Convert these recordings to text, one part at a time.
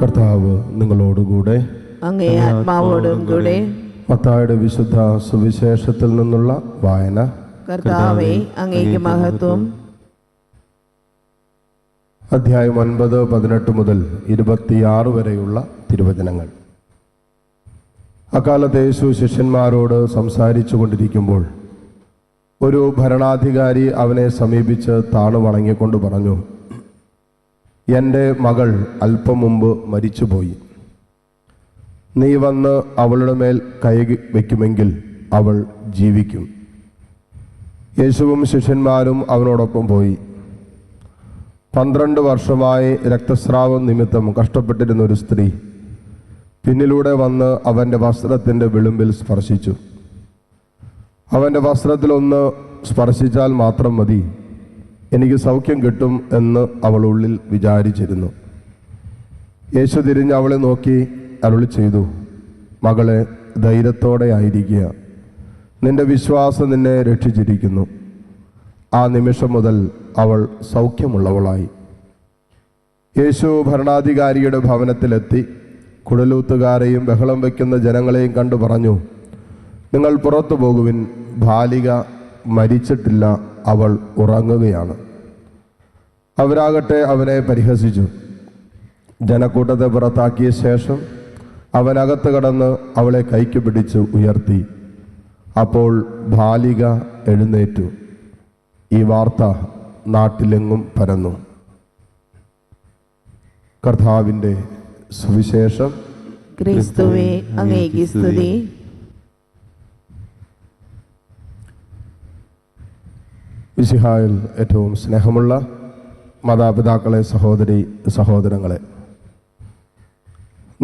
കർത്താവ് നിങ്ങളോടുകൂടെ, അങ്ങേ ആത്മാവോടും കൂടെ. മത്തായിയുടെ വിശുദ്ധ സുവിശേഷത്തിൽ നിന്നുള്ള വായന. കർത്താവേ, അങ്ങേക്ക് മഹത്വം. അധ്യായം 9, 18 മുതൽ 26 വരെയുള്ള തിരുവചനങ്ങൾ. അക്കാലത്ത് യേശു ശിഷ്യന്മാരോട് സംസാരിച്ചു കൊണ്ടിരിക്കുമ്പോൾ ഒരു ഭരണാധികാരി അവനെ സമീപിച്ച് താണു വണങ്ങിക്കൊണ്ട് പറഞ്ഞു, എൻ്റെ മകൾ അല്പം മുമ്പ് മരിച്ചുപോയി. നീ വന്ന് അവളുടെ മേൽ കൈ വയ്ക്കുമെങ്കിൽ അവൾ ജീവിക്കും. യേശുവും ശിഷ്യന്മാരും അവനോടൊപ്പം പോയി. 12 വർഷമായി രക്തസ്രാവം നിമിത്തം കഷ്ടപ്പെട്ടിരുന്ന ഒരു സ്ത്രീ പിന്നിലൂടെ വന്ന് അവൻ്റെ വസ്ത്രത്തിൻ്റെ വിളുമ്പിൽ സ്പർശിച്ചു. അവൻ്റെ വസ്ത്രത്തിലൊന്ന് സ്പർശിച്ചാൽ മാത്രം മതി, എനിക്ക് സൗഖ്യം കിട്ടും എന്ന് അവൾ ഉള്ളിൽ വിചാരിച്ചിരുന്നു. യേശു തിരിഞ്ഞ് അവളെ നോക്കി അരുളി ചെയ്തു, മകളെ, ധൈര്യത്തോടെ ആയിരിക്കുക, നിന്റെ വിശ്വാസം നിന്നെ രക്ഷിച്ചിരിക്കുന്നു. ആ നിമിഷം മുതൽ അവൾ സൗഖ്യമുള്ളവളായി. യേശു ഭരണാധികാരിയുടെ ഭവനത്തിലെത്തി കുഴലൂത്തുകാരെയും ബഹളം വയ്ക്കുന്ന ജനങ്ങളെയും കണ്ടു പറഞ്ഞു, നിങ്ങൾ പുറത്തു പോകുവിൻ, ബാലിക മരിച്ചിട്ടില്ല, അവൾ ഉറങ്ങുകയാണ്. അവരാകട്ടെ അവനെ പരിഹസിച്ചു. ജനക്കൂട്ടത്തെ പുറത്താക്കിയ ശേഷം അവനകത്ത് കടന്ന് അവളെ കൈക്ക് പിടിച്ച് ഉയർത്തി. അപ്പോൾ ബാലിക എഴുന്നേറ്റു. ഈ വാർത്ത നാട്ടിലെങ്ങും പരന്നു. കർത്താവിൻ്റെ സുവിശേഷം. ക്രിസ്തുവേ, അങ്ങേക്ക് സ്തുതി. മിശിഹായിൽ ഏറ്റവും സ്നേഹമുള്ള മാതാപിതാക്കളെ, സഹോദരങ്ങളെ,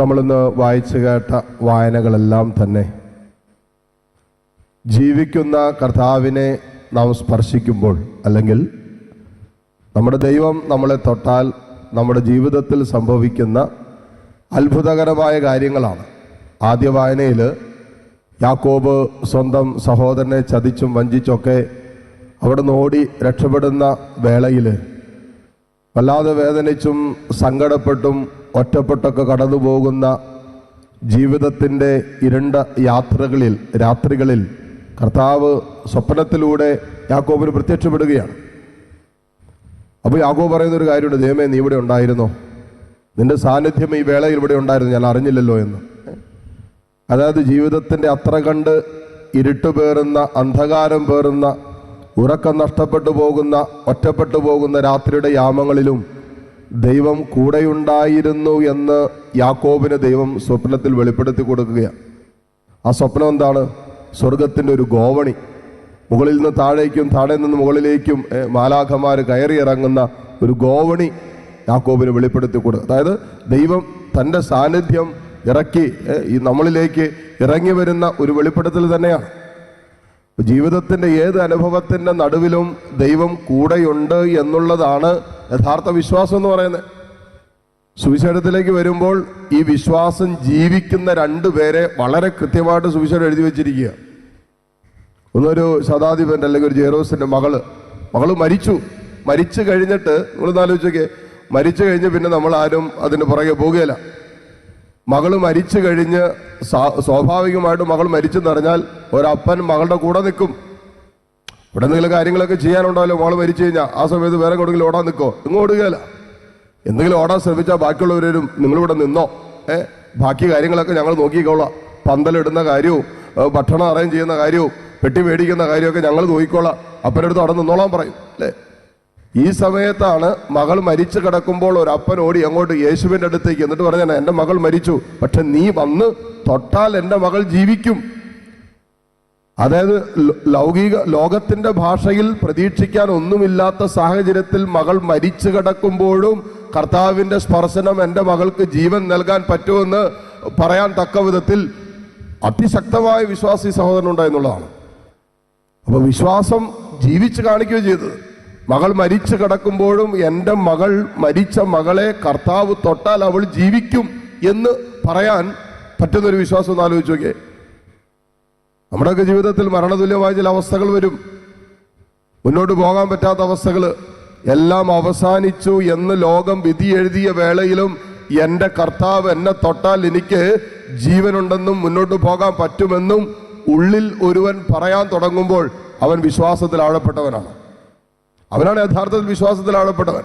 നമ്മളിന്ന് വായിച്ചു കേട്ട വായനകളെല്ലാം തന്നെ ജീവിക്കുന്ന കർത്താവിനെ നാം സ്പർശിക്കുമ്പോൾ, അല്ലെങ്കിൽ നമ്മുടെ ദൈവം നമ്മളെ തൊട്ടാൽ നമ്മുടെ ജീവിതത്തിൽ സംഭവിക്കുന്ന അത്ഭുതകരമായ കാര്യങ്ങളാണ്. ആദ്യ വായനയിൽ യാക്കോബ് സ്വന്തം സഹോദരനെ ചതിച്ചും വഞ്ചിച്ചൊക്കെ അവിടെ നിന്ന് ഓടി രക്ഷപ്പെടുന്ന വേളയിൽ വല്ലാതെ വേദനിച്ചും സങ്കടപ്പെട്ടും ഒറ്റപ്പെട്ടൊക്കെ കടന്നു പോകുന്ന ജീവിതത്തിൻ്റെ ഇരുണ്ട രാത്രികളിൽ കർത്താവ് സ്വപ്നത്തിലൂടെ യാക്കോബിന് പ്രത്യക്ഷപ്പെടുകയാണ്. അപ്പോൾ യാക്കോബ് പറയുന്നൊരു കാര്യമുണ്ട്, ദൈവമേ, നീ ഇവിടെ ഉണ്ടായിരുന്നോ? നിന്റെ സാന്നിധ്യം ഈ വേളയിൽ ഇവിടെ ഉണ്ടായിരുന്നു, ഞാൻ അറിഞ്ഞില്ലല്ലോ എന്ന്. അതായത് ജീവിതത്തിൻ്റെ അത്ര കണ്ട് ഇരുട്ട് പേറുന്ന, അന്ധകാരം പേറുന്ന, ഉറക്കം നഷ്ടപ്പെട്ടു പോകുന്ന, ഒറ്റപ്പെട്ടു പോകുന്ന രാത്രിയുടെ യാമങ്ങളിലും ദൈവം കൂടെയുണ്ടായിരുന്നു എന്ന് യാക്കോബിന് ദൈവം സ്വപ്നത്തിൽ വെളിപ്പെടുത്തി കൊടുക്കുകയാണ്. ആ സ്വപ്നം എന്താണ്? സ്വർഗത്തിൻ്റെ ഒരു ഗോവണി, മുകളിൽ നിന്ന് താഴേക്കും താഴെ നിന്ന് മുകളിലേക്കും മാലാഖമാർ കയറിയിറങ്ങുന്ന ഒരു ഗോവണി യാക്കോബിന് വെളിപ്പെടുത്തി കൊടുക്കുക. അതായത് ദൈവം തൻ്റെ സാന്നിധ്യം ഇറക്കി ഈ നമ്മളിലേക്ക് ഇറങ്ങി വരുന്ന ഒരു വെളിപ്പെടുത്തൽ തന്നെയാണ്. ജീവിതത്തിൻ്റെ ഏത് അനുഭവത്തിൻ്റെ നടുവിലും ദൈവം കൂടെയുണ്ട് എന്നുള്ളതാണ് യഥാർത്ഥ വിശ്വാസം എന്ന് പറയുന്നത്. സുവിശേഷത്തിലേക്ക് വരുമ്പോൾ ഈ വിശ്വാസം ജീവിക്കുന്ന 2 പേരെ വളരെ കൃത്യമായിട്ട് സുവിശേഷം എഴുതി വെച്ചിരിക്കുക. ഒന്നൊരു ശതാധിപൻ്റെ അല്ലെങ്കിൽ ഒരു ജെറോസിൻ്റെ മകള് മരിച്ചു കഴിഞ്ഞിട്ട് നിങ്ങളൊന്ന് ആലോചിച്ചൊക്കെ, മരിച്ചു കഴിഞ്ഞ് പിന്നെ നമ്മൾ ആരും അതിന് പുറകെ പോകുകയില്ല. മകള് മരിച്ചു കഴിഞ്ഞ് സ്വാഭാവികമായിട്ടും മകൾ മരിച്ചെന്ന് പറഞ്ഞാൽ ഒരപ്പൻ മകളുടെ കൂടെ നിൽക്കും. ഇവിടെ എന്തെങ്കിലും കാര്യങ്ങളൊക്കെ ചെയ്യാനുണ്ടാവല്ലോ. മകൾ മരിച്ചു കഴിഞ്ഞാൽ ആ സമയത്ത് വേറെ എവിടെയെങ്കിലും ഓടാൻ നിൽക്കോ? ഇങ്ങ് ഓടുകയില്ല. എന്തെങ്കിലും ഓടാൻ ശ്രമിച്ചാൽ ബാക്കിയുള്ളവരും നിങ്ങളിവിടെ നിന്നോ, ബാക്കി കാര്യങ്ങളൊക്കെ ഞങ്ങൾ നോക്കിക്കോളാം. പന്തലിടുന്ന കാര്യവും ഭക്ഷണം അറേഞ്ച് ചെയ്യുന്ന കാര്യവും പെട്ടി മേടിക്കുന്ന കാര്യമൊക്കെ ഞങ്ങൾ നോക്കിക്കോളാം, അപ്പനടുത്ത് അവിടെ നിന്നോളാൻ പറയും അല്ലേ. ഈ സമയത്താണ് മകൾ മരിച്ചു കിടക്കുമ്പോൾ ഒരു അപ്പൻ ഓടി അങ്ങോട്ട് യേശുവിൻ്റെ അടുത്തേക്ക് എന്നിട്ട് പറഞ്ഞാൽ, എൻ്റെ മകൾ മരിച്ചു, പക്ഷെ നീ വന്ന് തൊട്ടാൽ എൻ്റെ മകൾ ജീവിക്കും. അതായത് ലോകത്തിൻ്റെ ഭാഷയിൽ പ്രതീക്ഷിക്കാൻ ഒന്നുമില്ലാത്ത സാഹചര്യത്തിൽ മകൾ മരിച്ചു കിടക്കുമ്പോഴും കർത്താവിൻ്റെ സ്പർശനം എൻ്റെ മകൾക്ക് ജീവൻ നൽകാൻ പറ്റുമെന്ന് പറയാൻ തക്ക വിധത്തിൽ അതിശക്തമായ വിശ്വാസി സഹോദരനുണ്ടായെന്നുള്ളതാണ്. അപ്പോൾ വിശ്വാസം ജീവിച്ച് കാണിക്കുകയും ചെയ്തത്. മകൾ മരിച്ചു കിടക്കുമ്പോഴും എൻ്റെ മകൾ, മരിച്ച മകളെ കർത്താവ് തൊട്ടാൽ അവൾ ജീവിക്കും എന്ന് പറയാൻ പറ്റുന്നൊരു വിശ്വാസം ഒന്ന് ആലോചിച്ച് നോക്കിയേ. നമ്മുടെയൊക്കെ ജീവിതത്തിൽ മരണതുല്യമായ ചില അവസ്ഥകൾ വരും, മുന്നോട്ട് പോകാൻ പറ്റാത്ത അവസ്ഥകൾ. എല്ലാം അവസാനിച്ചു എന്ന് ലോകം വിധി എഴുതിയ വേളയിലും എൻ്റെ കർത്താവ് എന്നെ തൊട്ടാൽ എനിക്ക് ജീവനുണ്ടെന്നും മുന്നോട്ട് പോകാൻ പറ്റുമെന്നും ഉള്ളിൽ ഒരുവൻ പറയാൻ തുടങ്ങുമ്പോൾ അവൻ വിശ്വാസത്തിൽ ആഴപ്പെട്ടവനാണ്. അവനാണ് യഥാർത്ഥത്തിൽ വിശ്വാസത്തിൽ ആഴപ്പെട്ടവൻ.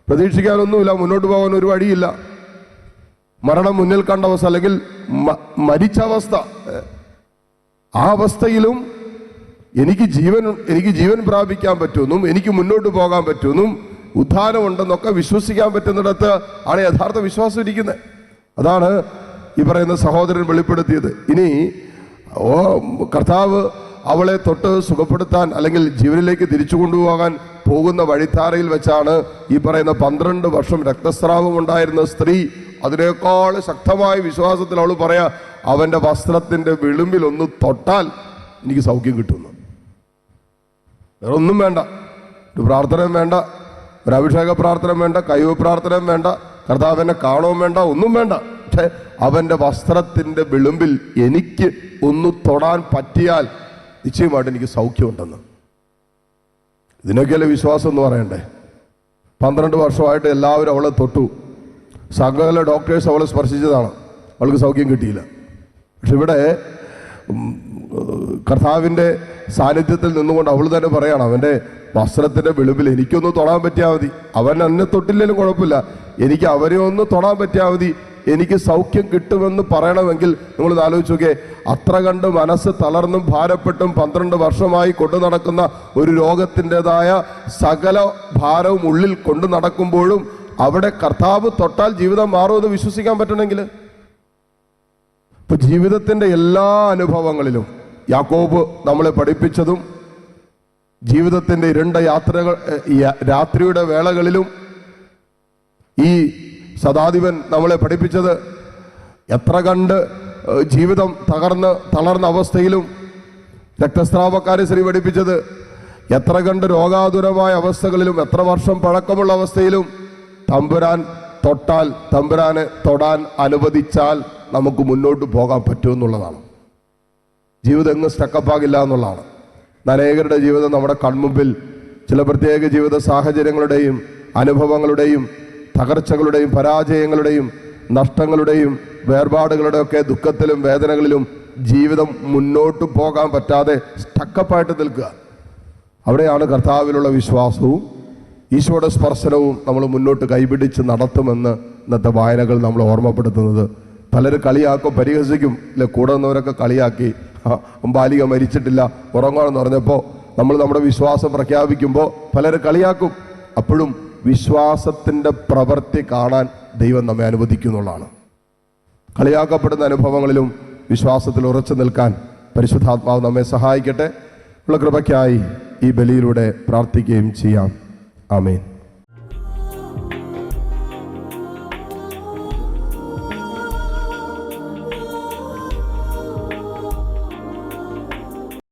പ്രതീക്ഷിക്കാനൊന്നുമില്ല, മുന്നോട്ട് പോകാൻ ഒരു വഴിയില്ല. മരണം മുന്നിൽ കണ്ട അവസ്ഥ, അല്ലെങ്കിൽ മരിച്ച അവസ്ഥ, ആ അവസ്ഥയിലും എനിക്ക് ജീവൻ പ്രാപിക്കാൻ പറ്റുമെന്നും എനിക്ക് മുന്നോട്ട് പോകാൻ പറ്റുമെന്നും ഉദ്ധാനമുണ്ടെന്നൊക്കെ വിശ്വസിക്കാൻ പറ്റുന്നിടത്ത് ആണ് യഥാർത്ഥ വിശ്വാസം ഇരിക്കുന്നത്. അതാണ് ഈ പറയുന്ന സഹോദരൻ വെളിപ്പെടുത്തിയത്. ഇനി കർത്താവ് അവളെ തൊട്ട് സുഖപ്പെടുത്താൻ അല്ലെങ്കിൽ ജീവനിലേക്ക് തിരിച്ചു കൊണ്ടുപോകാൻ പോകുന്ന വഴിത്താരയിൽ വെച്ചാണ് ഈ പറയുന്ന 12 വർഷം രക്തസ്രാവം ഉണ്ടായിരുന്ന സ്ത്രീ അതിനേക്കാൾ ശക്തമായ വിശ്വാസത്തിൽ അവൾ പറയാ, അവൻ്റെ വസ്ത്രത്തിൻ്റെ വിളിമ്പിൽ ഒന്ന് തൊട്ടാൽ എനിക്ക് സൗഖ്യം കിട്ടുന്നു. വേറെ ഒന്നും വേണ്ട, ഒരു പ്രാർത്ഥനയും വേണ്ട, ഒരു അഭിഷേക പ്രാർത്ഥന വേണ്ട, കൈവ് പ്രാർത്ഥനയും വേണ്ട, കർത്താവിനെ കാണുകയും വേണ്ട, ഒന്നും വേണ്ട. പക്ഷെ അവൻ്റെ വസ്ത്രത്തിൻ്റെ വിളിമ്പിൽ എനിക്ക് ഒന്ന് തൊടാൻ പറ്റിയാൽ നിശ്ചയമായിട്ട് എനിക്ക് സൗഖ്യമുണ്ടെന്ന്. ഇതിനൊക്കെയല്ലേ വിശ്വാസം എന്ന് പറയണ്ടേ. 12 വർഷമായിട്ട് എല്ലാവരും അവളെ തൊട്ടു, സകല ഡോക്ടേഴ്സ് അവളെ സ്പർശിച്ചതാണ്, അവൾക്ക് സൗഖ്യം കിട്ടിയില്ല. പക്ഷെ ഇവിടെ കർത്താവിൻ്റെ സാന്നിധ്യത്തിൽ നിന്നുകൊണ്ട് അവൾ തന്നെ പറയണം, അവൻ്റെ വസ്ത്രത്തിൻ്റെ വിളിമ്പിൽ എനിക്കൊന്ന് തൊടാൻ പറ്റിയാൽ മതി. അവൻ എന്നെ തൊട്ടില്ലെങ്കിലും കുഴപ്പമില്ല, എനിക്ക് അവരെ ഒന്ന് തൊടാൻ പറ്റിയാൽ മതി, എനിക്ക് സൗഖ്യം കിട്ടുമെന്ന് പറയണമെങ്കിൽ നിങ്ങൾ ആലോചിച്ച് നോക്കിയേ. അത്ര കണ്ട് മനസ്സ് തളർന്നും ഭാരപ്പെട്ടും 12 വർഷമായി കൊണ്ടു നടക്കുന്ന ഒരു രോഗത്തിൻ്റെതായ സകല ഭാരവും ഉള്ളിൽ കൊണ്ടു നടക്കുമ്പോഴും അവിടെ കർത്താവ് തൊട്ടാൽ ജീവിതം മാറുമെന്ന് വിശ്വസിക്കാൻ പറ്റണമെങ്കിൽ, ഇപ്പൊ ജീവിതത്തിൻ്റെ എല്ലാ അനുഭവങ്ങളിലും യാക്കോബ് നമ്മളെ പഠിപ്പിച്ചതും ജീവിതത്തിൻ്റെ ഇരുണ്ട യാത്രകൾ രാത്രിയുടെ വേളകളിലും ഈ സദാധിപൻ നമ്മളെ പഠിപ്പിച്ചത് എത്ര കണ്ട് ജീവിതം തളർന്ന അവസ്ഥയിലും രക്തസ്രാവക്കാരെ സ്ത്രീ പഠിപ്പിച്ചത് എത്ര കണ്ട് രോഗാതുരമായ അവസ്ഥകളിലും എത്ര വർഷം പഴക്കമുള്ള അവസ്ഥയിലും തമ്പുരാൻ തൊട്ടാൽ, തമ്പുരാനെ തൊടാൻ അനുവദിച്ചാൽ നമുക്ക് മുന്നോട്ട് പോകാൻ പറ്റുമെന്നുള്ളതാണ്. ജീവിതം എങ്ങും സ്റ്റക്കപ്പാകില്ല എന്നുള്ളതാണ്. അനേകരുടെ ജീവിതം നമ്മുടെ കൺമുമ്പിൽ ചില പ്രത്യേക ജീവിത സാഹചര്യങ്ങളുടെയും അനുഭവങ്ങളുടെയും തകർച്ചകളുടെയും പരാജയങ്ങളുടെയും നഷ്ടങ്ങളുടെയും വേർപാടുകളുടെയും ഒക്കെ ദുഃഖത്തിലും വേദനകളിലും ജീവിതം മുന്നോട്ട് പോകാൻ പറ്റാതെ സ്റ്റക്കപ്പായിട്ട് നിൽക്കുക. അവിടെയാണ് കർത്താവിലുള്ള വിശ്വാസവും ഈശോയുടെ സ്പർശനവും നമ്മൾ മുന്നോട്ട് കൈപിടിച്ച് നടത്തുമെന്ന് ഇന്നത്തെ വായനകൾ നമ്മൾ ഓർമ്മപ്പെടുത്തുന്നത്. പലരും കളിയാക്കും, പരിഹസിക്കും, ഇല്ല കൂടെ നിന്നവരൊക്കെ കളിയാക്കി, ബാലിക മരിച്ചിട്ടില്ല ഉറങ്ങണമെന്ന് പറഞ്ഞപ്പോൾ നമ്മൾ നമ്മുടെ വിശ്വാസം പ്രഖ്യാപിക്കുമ്പോൾ പലരും കളിയാക്കും. അപ്പോഴും വിശ്വാസത്തിൻ്റെ പ്രവൃത്തി കാണാൻ ദൈവം നമ്മെ അനുവദിക്കുന്നുള്ളതാണ്. കളിയാക്കപ്പെടുന്ന അനുഭവങ്ങളിലും വിശ്വാസത്തിൽ ഉറച്ചു നിൽക്കാൻ പരിശുദ്ധാത്മാവ് നമ്മെ സഹായിക്കട്ടെ. ഉള്ള കൃപയ്ക്കായി ഈ ബലിയിലൂടെ പ്രാർത്ഥിക്കുകയും ചെയ്യാം. ആമേൻ.